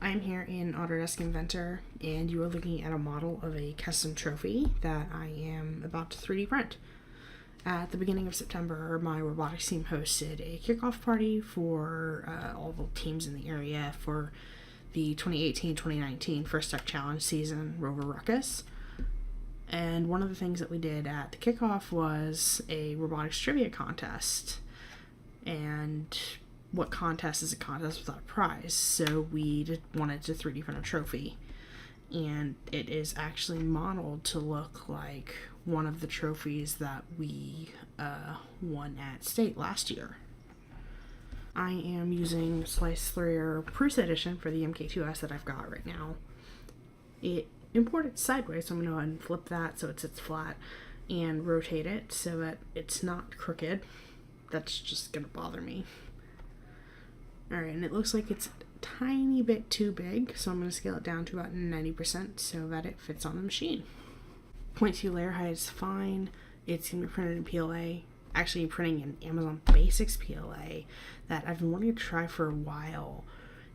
I'm here in Autodesk Inventor, and you are looking at a model of a custom trophy that I am about to 3D print. At the beginning of September, my robotics team hosted a kickoff party for all the teams in the area for the 2018-2019 First Tech Challenge season Rover Ruckus. And one of the things that we did at the kickoff was a robotics trivia contest. And what contest is a contest without a prize? So we wanted to 3D print a trophy. And it is actually modeled to look like one of the trophies that we won at state last year. I am using Slice 3 Prusa Edition for the MK2S that I've got right now. It imported sideways, so I'm going to go ahead and flip that so it sits flat and rotate it so that it's not crooked. That's just going to bother me. Alright, and it looks like it's a tiny bit too big, so I'm going to scale it down to about 90% so that it fits on the machine. 0.2 layer height is fine. It's going to be printed in PLA. Actually printing an Amazon Basics PLA that I've been wanting to try for a while,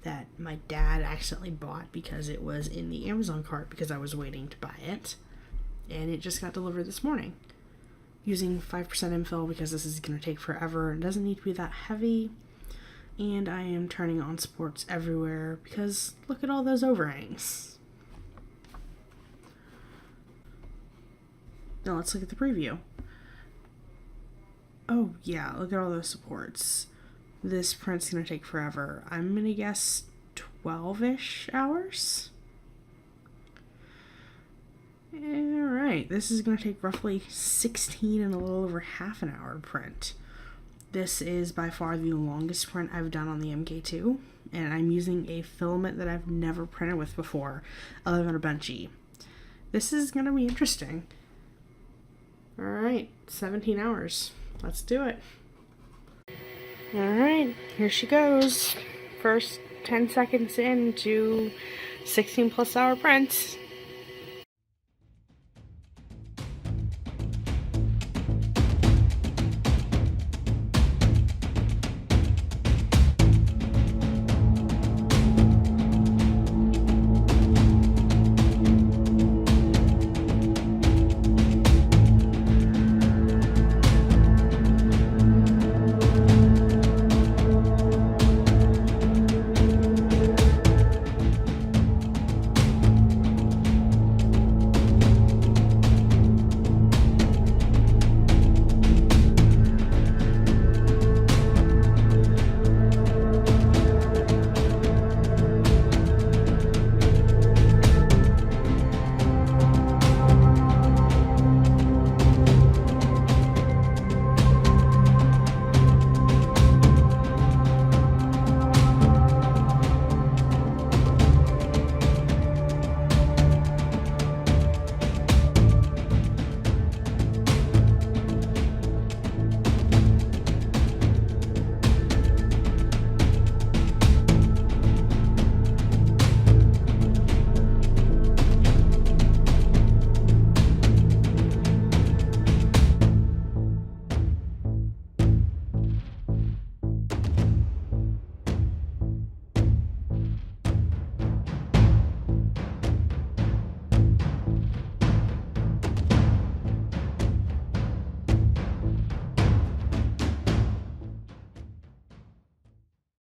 that my dad accidentally bought because it was in the Amazon cart because I was waiting to buy it. And it just got delivered this morning. Using 5% infill because this is going to take forever. It doesn't need to be that heavy. And I am turning on supports everywhere because look at all those overhangs. Now let's look at the preview. Oh yeah, look at all those supports. This print's going to take forever. I'm going to guess 12-ish hours? Alright, this is going to take roughly 16 and a little over half an hour to print. This is by far the longest print I've done on the MK2, and I'm using a filament that I've never printed with before, other than a Benchy. This is going to be interesting. Alright, 17 hours. Let's do it. Alright, here she goes. First 10 seconds into 16+ hour print.